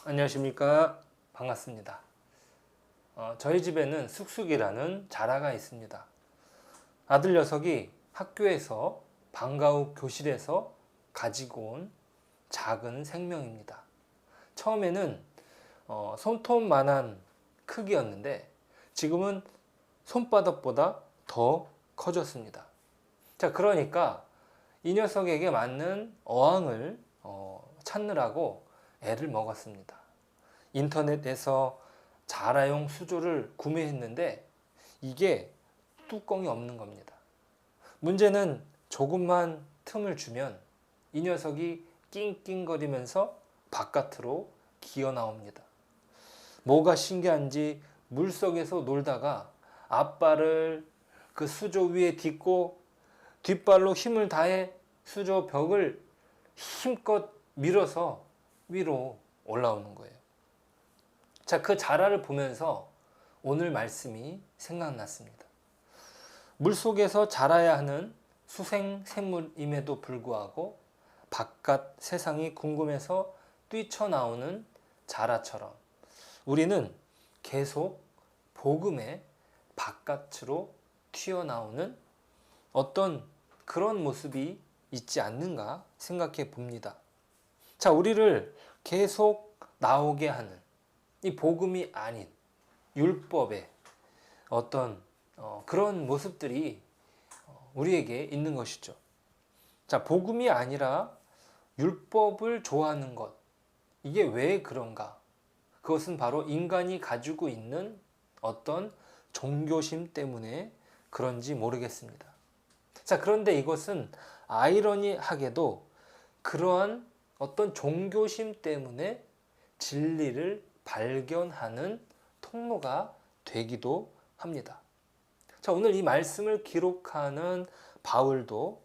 안녕하십니까. 반갑습니다. 저희 집에는 쑥쑥이라는 자라가 있습니다. 아들 녀석이 학교에서 방과 후 교실에서 가지고 온 작은 생명입니다. 처음에는 손톱만한 크기였는데 지금은 손바닥보다 더 커졌습니다. 자, 그러니까 이 녀석에게 맞는 어항을 찾느라고 애를 먹었습니다. 인터넷에서 자라용 수조를 구매했는데 이게 뚜껑이 없는 겁니다. 문제는 조금만 틈을 주면 이 녀석이 낑낑거리면서 바깥으로 기어 나옵니다. 뭐가 신기한지 물속에서 놀다가 앞발을 그 수조 위에 딛고 뒷발로 힘을 다해 수조 벽을 힘껏 밀어서 위로 올라오는 거예요. 자, 그 자라를 보면서 오늘 말씀이 생각났습니다. 물속에서 자라야 하는 수생 생물임에도 불구하고 바깥 세상이 궁금해서 뛰쳐나오는 자라처럼 우리는 계속 복음의 바깥으로 튀어나오는 어떤 그런 모습이 있지 않는가 생각해 봅니다. 자, 우리를 계속 나오게 하는 이 복음이 아닌 율법의 어떤 그런 모습들이 우리에게 있는 것이죠. 자, 복음이 아니라 율법을 좋아하는 것. 이게 왜 그런가? 그것은 바로 인간이 가지고 있는 어떤 종교심 때문에 그런지 모르겠습니다. 자, 그런데 이것은 아이러니하게도 그러한 어떤 종교심 때문에 진리를 발견하는 통로가 되기도 합니다. 자, 오늘 이 말씀을 기록하는 바울도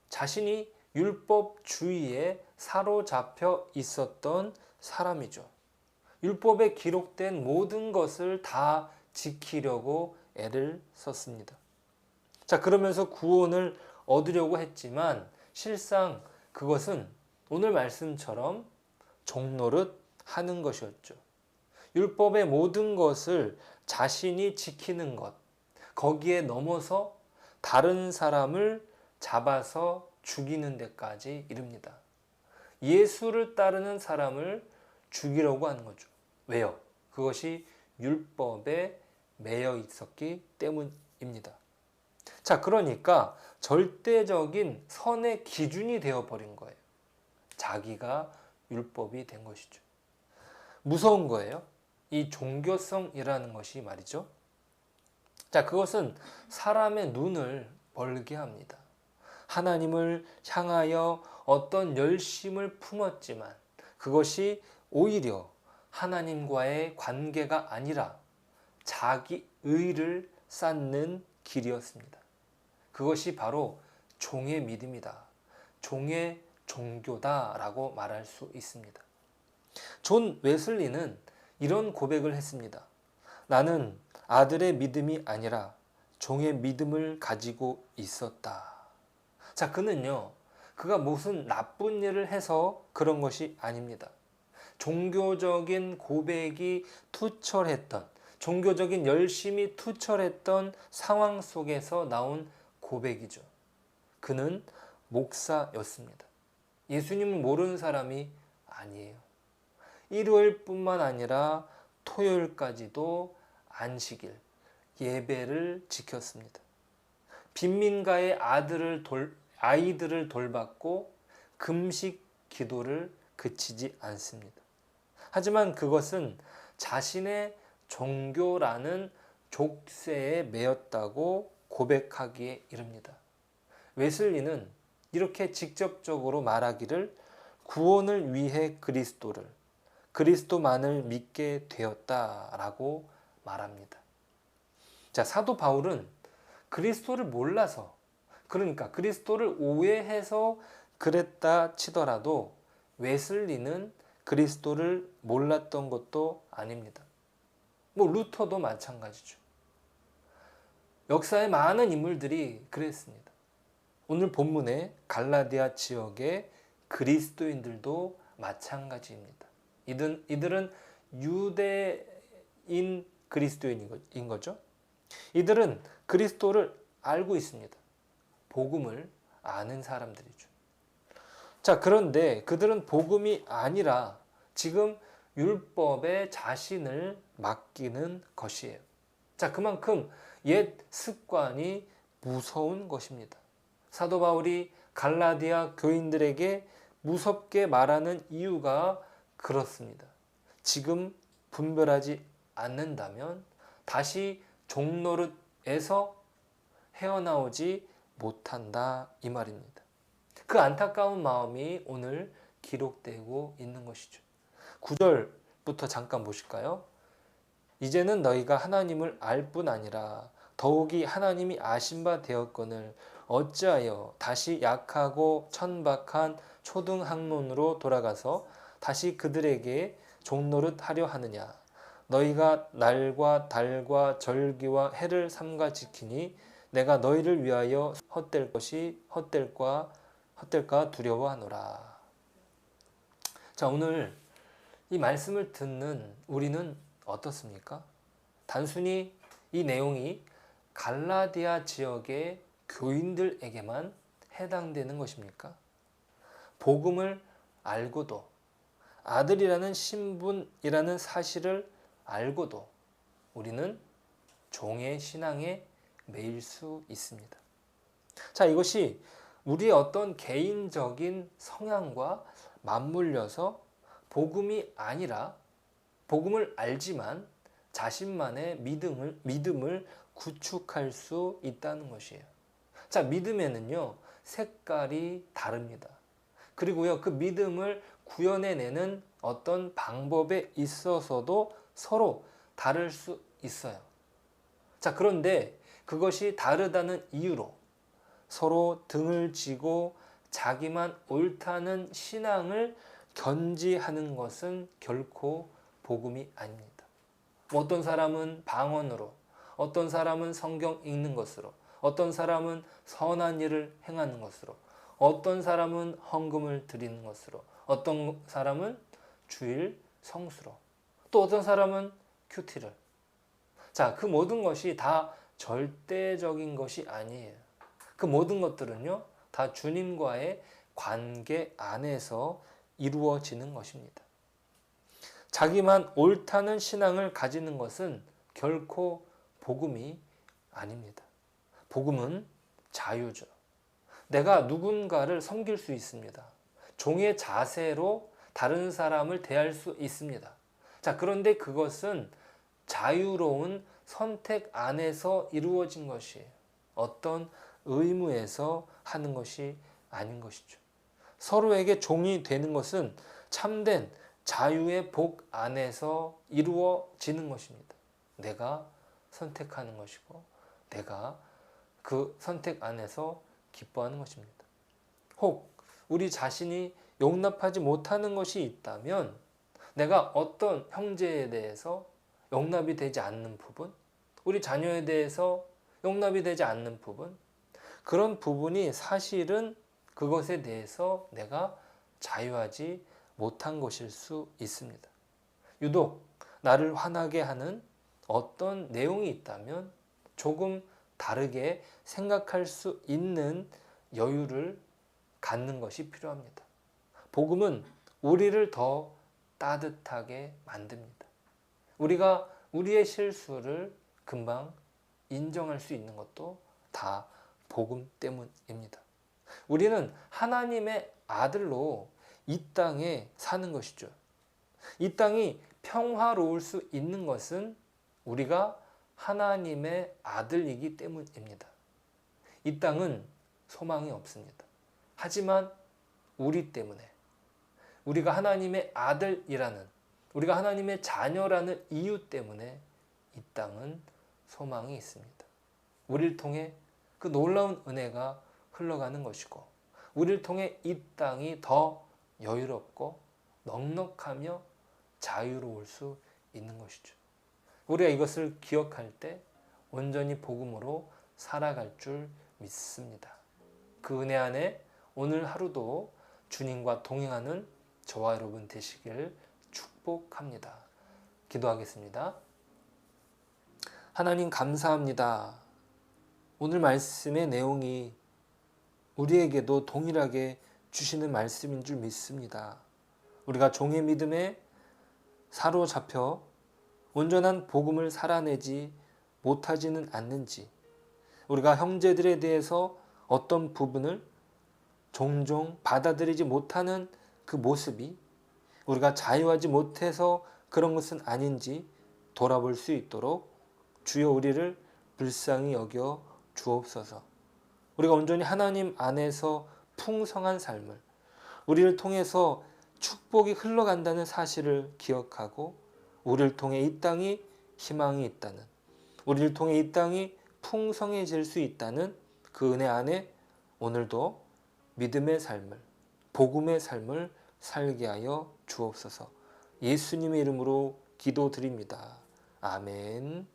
자신이 율법주의에 사로잡혀 있었던 사람이죠. 율법에 기록된 모든 것을 다 지키려고 애를 썼습니다. 자, 그러면서 구원을 얻으려고 했지만 실상 그것은 오늘 말씀처럼 종노릇 하는 것이었죠. 율법의 모든 것을 자신이 지키는 것, 거기에 넘어서 다른 사람을 잡아서 죽이는 데까지 이릅니다. 예수를 따르는 사람을 죽이려고 하는 거죠. 왜요? 그것이 율법에 매여 있었기 때문입니다. 자, 그러니까 절대적인 선의 기준이 되어버린 거예요. 자기가 율법이 된 것이죠. 무서운 거예요. 이 종교성이라는 것이 말이죠. 자, 그것은 사람의 눈을 멀게 합니다. 하나님을 향하여 어떤 열심을 품었지만 그것이 오히려 하나님과의 관계가 아니라 자기 의를 쌓는 길이었습니다. 그것이 바로 종의 믿음이다. 종의 종교다라고 말할 수 있습니다. 존 웨슬리는 이런 고백을 했습니다. 나는 아들의 믿음이 아니라 종의 믿음을 가지고 있었다. 자, 그는요, 그가 무슨 나쁜 일을 해서 그런 것이 아닙니다. 종교적인 고백이 투철했던, 종교적인 열심이 투철했던 상황 속에서 나온 고백이죠. 그는 목사였습니다. 예수님을 모르는 사람이 아니에요. 일요일뿐만 아니라 토요일까지도 안식일, 예배를 지켰습니다. 빈민가의 아이들을 돌봤고 금식 기도를 그치지 않습니다. 하지만 그것은 자신의 종교라는 족쇄에 매였다고 고백하기에 이릅니다. 웨슬리는 이렇게 직접적으로 말하기를 구원을 위해 그리스도만을 믿게 되었다라고 말합니다. 자, 사도 바울은 그리스도를 몰라서, 그러니까 그리스도를 오해해서 그랬다 치더라도 웨슬리는 그리스도를 몰랐던 것도 아닙니다. 루터도 마찬가지죠. 역사의 많은 인물들이 그랬습니다. 오늘 본문의 갈라디아 지역의 그리스도인들도 마찬가지입니다. 이들은 유대인 그리스도인인 거죠. 이들은 그리스도를 알고 있습니다. 복음을 아는 사람들이죠. 자, 그런데 그들은 복음이 아니라 지금 율법에 자신을 맡기는 것이에요. 자, 그만큼 옛 습관이 무서운 것입니다. 사도 바울이 갈라디아 교인들에게 무섭게 말하는 이유가 그렇습니다. 지금 분별하지 않는다면 다시 종노릇에서 헤어나오지 못한다, 이 말입니다. 그 안타까운 마음이 오늘 기록되고 있는 것이죠. 9절부터 잠깐 보실까요? 이제는 너희가 하나님을 알 뿐 아니라 더욱이 하나님이 아신 바 되었거늘 어찌하여 다시 약하고 천박한 초등학문으로 돌아가서 다시 그들에게 종노릇하려 하느냐. 너희가 날과 달과 절기와 해를 삼가 지키니 내가 너희를 위하여 헛될 것이 헛될까 두려워하노라. 자, 오늘 이 말씀을 듣는 우리는 어떻습니까? 단순히 이 내용이 갈라디아 지역의 교인들에게만 해당되는 것입니까? 복음을 알고도 아들이라는 신분이라는 사실을 알고도 우리는 종의 신앙에 매일 수 있습니다. 자, 이것이 우리의 어떤 개인적인 성향과 맞물려서 복음이 아니라 복음을 알지만 자신만의 믿음을 구축할 수 있다는 것이에요. 자, 믿음에는요, 색깔이 다릅니다. 그리고요, 그 믿음을 구현해내는 어떤 방법에 있어서도 서로 다를 수 있어요. 자, 그런데 그것이 다르다는 이유로 서로 등을 지고 자기만 옳다는 신앙을 견지하는 것은 결코 복음이 아닙니다. 어떤 사람은 방언으로, 어떤 사람은 성경 읽는 것으로, 어떤 사람은 선한 일을 행하는 것으로, 어떤 사람은 헌금을 드리는 것으로, 어떤 사람은 주일 성수로, 또 어떤 사람은 큐티를. 자, 그 모든 것이 다 절대적인 것이 아니에요. 그 모든 것들은요, 다 주님과의 관계 안에서 이루어지는 것입니다. 자기만 옳다는 신앙을 가지는 것은 결코 복음이 아닙니다. 복음은 자유죠. 내가 누군가를 섬길 수 있습니다. 종의 자세로 다른 사람을 대할 수 있습니다. 자, 그런데 그것은 자유로운 선택 안에서 이루어진 것이에요. 어떤 의무에서 하는 것이 아닌 것이죠. 서로에게 종이 되는 것은 참된 자유의 복 안에서 이루어지는 것입니다. 내가 선택하는 것이고 내가 그 선택 안에서 기뻐하는 것입니다. 혹 우리 자신이 용납하지 못하는 것이 있다면 내가 어떤 형제에 대해서 용납이 되지 않는 부분, 우리 자녀에 대해서 용납이 되지 않는 부분, 그런 부분이 사실은 그것에 대해서 내가 자유하지 못한 것일 수 있습니다. 유독 나를 화나게 하는 어떤 내용이 있다면 조금 다르게 생각할 수 있는 여유를 갖는 것이 필요합니다. 복음은 우리를 더 따뜻하게 만듭니다. 우리가 우리의 실수를 금방 인정할 수 있는 것도 다 복음 때문입니다. 우리는 하나님의 아들로 이 땅에 사는 것이죠. 이 땅이 평화로울 수 있는 것은 우리가 하나님의 아들이기 때문입니다. 이 땅은 소망이 없습니다. 하지만 우리 때문에, 우리가 하나님의 아들이라는, 우리가 하나님의 자녀라는 이유 때문에 이 땅은 소망이 있습니다. 우리를 통해 그 놀라운 은혜가 흘러가는 것이고, 우리를 통해 이 땅이 더 여유롭고 넉넉하며 자유로울 수 있는 것이죠. 우리가 이것을 기억할 때 온전히 복음으로 살아갈 줄 믿습니다. 그 은혜 안에 오늘 하루도 주님과 동행하는 저와 여러분 되시길 축복합니다. 기도하겠습니다. 하나님 감사합니다. 오늘 말씀의 내용이 우리에게도 동일하게 주시는 말씀인 줄 믿습니다. 우리가 종의 믿음에 사로잡혀 온전한 복음을 살아내지 못하지는 않는지, 우리가 형제들에 대해서 어떤 부분을 종종 받아들이지 못하는 그 모습이 우리가 자유하지 못해서 그런 것은 아닌지 돌아볼 수 있도록 주여 우리를 불쌍히 여겨 주옵소서. 우리가 온전히 하나님 안에서 풍성한 삶을, 우리를 통해서 축복이 흘러간다는 사실을 기억하고 우리를 통해 이 땅이 희망이 있다는, 우리를 통해 이 땅이 풍성해질 수 있다는 그 은혜 안에 오늘도 믿음의 삶을, 복음의 삶을 살게 하여 주옵소서. 예수님의 이름으로 기도드립니다. 아멘.